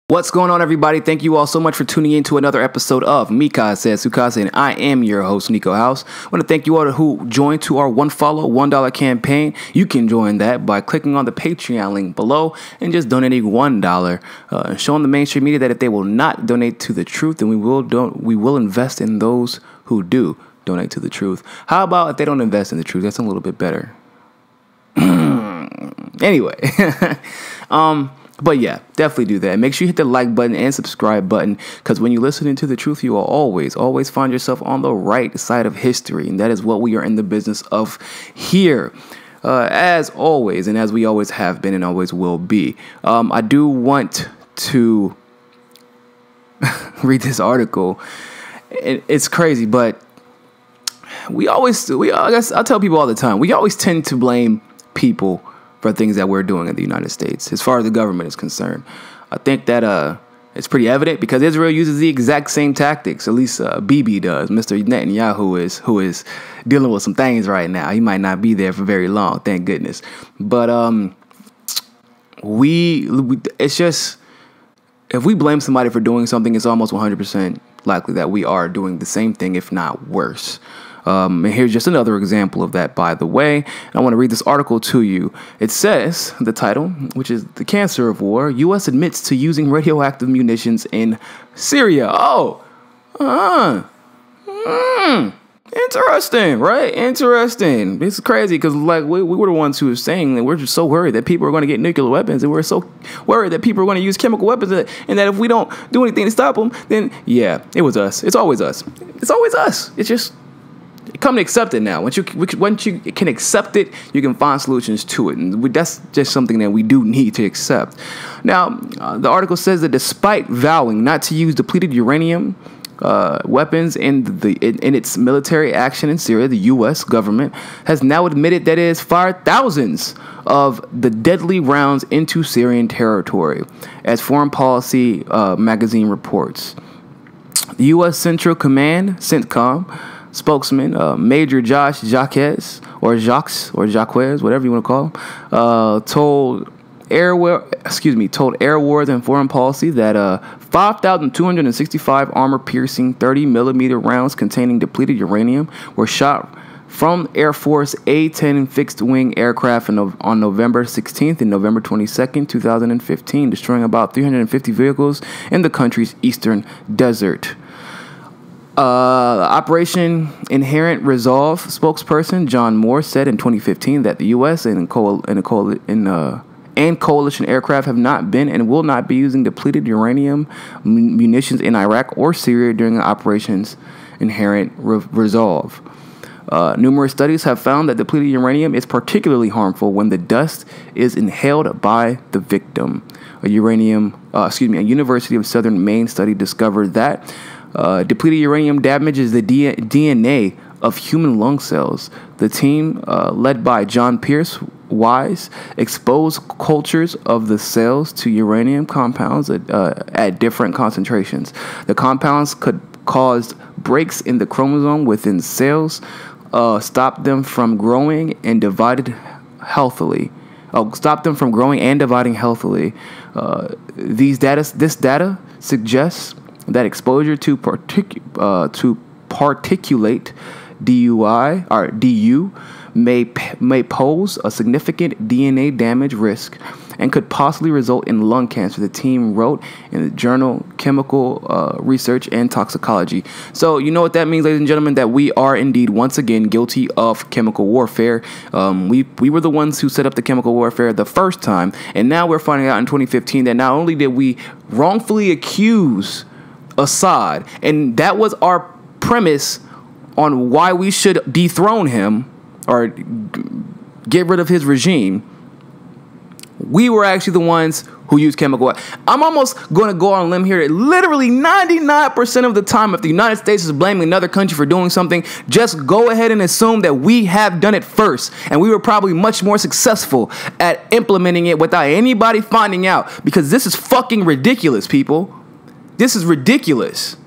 What's going on, everybody? Thank you all so much for tuning in to another episode of Mika Says Sukasa, and I am your host, Niko House. I want to thank you all who joined to our one follow, $1 campaign. You can join that by clicking on the Patreon link below and just donating $1, showing the mainstream media that if they will not donate to the truth, then we will invest in those who do donate to the truth. How about if they don't invest in the truth? That's a little bit better. Anyway, but yeah, definitely do that. Make sure you hit the like button and subscribe button, because when you listen into the truth, you will always find yourself on the right side of history, and that is what we are in the business of here. As always, and as we always have been and always will be. I do want to read this article. It's crazy, but I guess I tell people all the time, we always tend to blame people for things that we're doing in the United States, as far as the government is concerned. I think that it's pretty evident because Israel uses the exact same tactics. At least Bibi does. Mr. Netanyahu who is dealing with some things right now. He might not be there for very long, thank goodness. But it's just, if we blame somebody for doing something, it's almost 100% likely that we are doing the same thing, if not worse. And here's just another example of that, by the way. I want to read this article to you. It says, the title, which is "The Cancer of War, U.S. Admits to Using Radioactive Munitions in Syria." Interesting, right? Interesting. It's crazy because we were the ones who were saying that we're just so worried that people are going to get nuclear weapons, and we're so worried that people are going to use chemical weapons, and that if we don't do anything to stop them, then yeah, it was us. It's always us. It's always us. It's just, come to accept it now. Once you can accept it, you can find solutions to it. And that's just something that we do need to accept. Now, the article says that despite vowing not to use depleted uranium weapons in its military action in Syria, the U.S. government has now admitted that it has fired thousands of the deadly rounds into Syrian territory, as Foreign Policy magazine reports. The U.S. Central Command, CENTCOM, spokesman, Major Josh Jacques, whatever you want to call him, told Air Wars and Foreign Policy that 5,265 armor-piercing 30mm rounds containing depleted uranium were shot from Air Force A-10 fixed-wing aircraft on November 16th and November 22nd, 2015, destroying about 350 vehicles in the country's eastern desert. Operation Inherent Resolve spokesperson John Moore said in 2015 that the U.S. and coalition aircraft have not been and will not be using depleted uranium munitions in Iraq or Syria during Operations Inherent Resolve. Numerous studies have found that depleted uranium is particularly harmful when the dust is inhaled by the victim. A University of Southern Maine study discovered that depleted uranium damages the DNA of human lung cells. The team, led by John Pierce Wise, exposed cultures of the cells to uranium compounds at different concentrations. The compounds could cause breaks in the chromosome within cells, stop them from growing and dividing healthily. This data suggests that exposure to particulate DU may pose a significant DNA damage risk and could possibly result in lung cancer, the team wrote in the journal Chemical Research and Toxicology. So you know what that means, ladies and gentlemen, that we are indeed once again guilty of chemical warfare. We were the ones who set up the chemical warfare the first time, and now we're finding out in 2015 that not only did we wrongfully accuse Assad, and that was our premise on why we should dethrone him or get rid of his regime, we were actually the ones who used chemical weapons. I'm almost going to go on a limb here. Literally 99% of the time, if the United States is blaming another country for doing something, just go ahead and assume that we have done it first. And we were probably much more successful at implementing it without anybody finding out, because this is fucking ridiculous, people. This is ridiculous.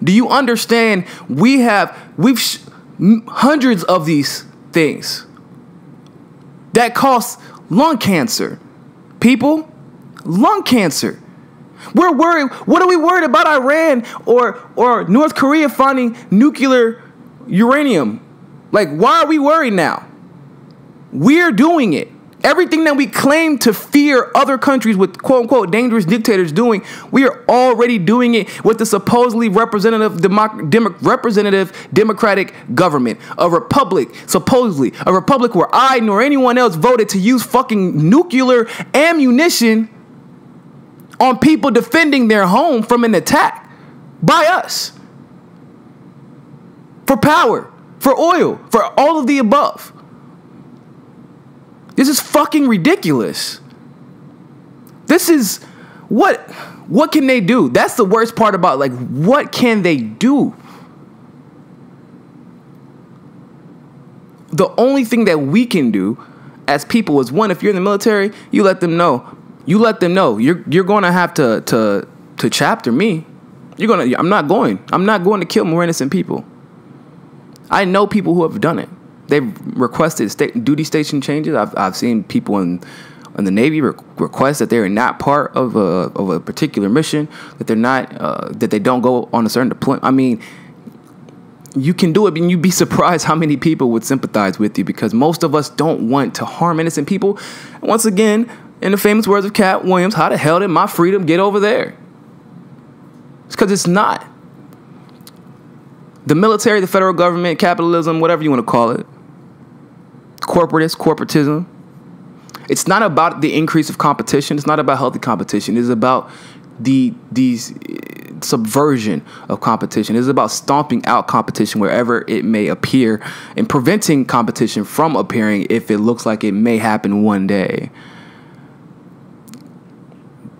Do you understand? We've hundreds of these things that cause lung cancer. People, lung cancer. We're worried. What are we worried about Iran or North Korea finding nuclear uranium? Like, why are we worried now? We're doing it. Everything that we claim to fear other countries with quote-unquote dangerous dictators doing, we are already doing it with the supposedly representative democratic government. A republic, supposedly. A republic where I nor anyone else voted to use fucking nuclear ammunition on people defending their home from an attack by us. For power, for oil, for all of the above. This is fucking ridiculous. This is what can they do? That's the worst part about, like, what can they do? The only thing that we can do as people is, one, if you're in the military, you let them know. You let them know you're going to have to chapter me. I'm not going to kill more innocent people. I know people who have done it. They've requested duty station changes. I've seen people in the Navy request that they are not part of a particular mission, that they're not that they don't go on a certain deployment. I mean, you can do it, and you'd be surprised how many people would sympathize with you, because most of us don't want to harm innocent people. And once again, in the famous words of Cat Williams, how the hell did my freedom get over there? It's because it's not. The military, the federal government, capitalism, whatever you want to call it, corporatism. It's not about the increase of competition. It's not about healthy competition. It's about these subversion of competition. It's about stomping out competition wherever it may appear and preventing competition from appearing if it looks like it may happen one day.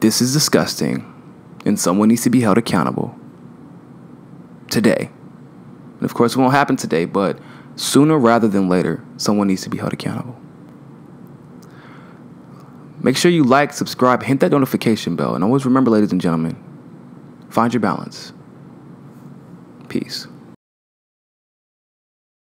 This is disgusting, and someone needs to be held accountable today. And of course, it won't happen today, but sooner rather than later, someone needs to be held accountable. Make sure you like, subscribe, hit that notification bell. And always remember, ladies and gentlemen, find your balance. Peace.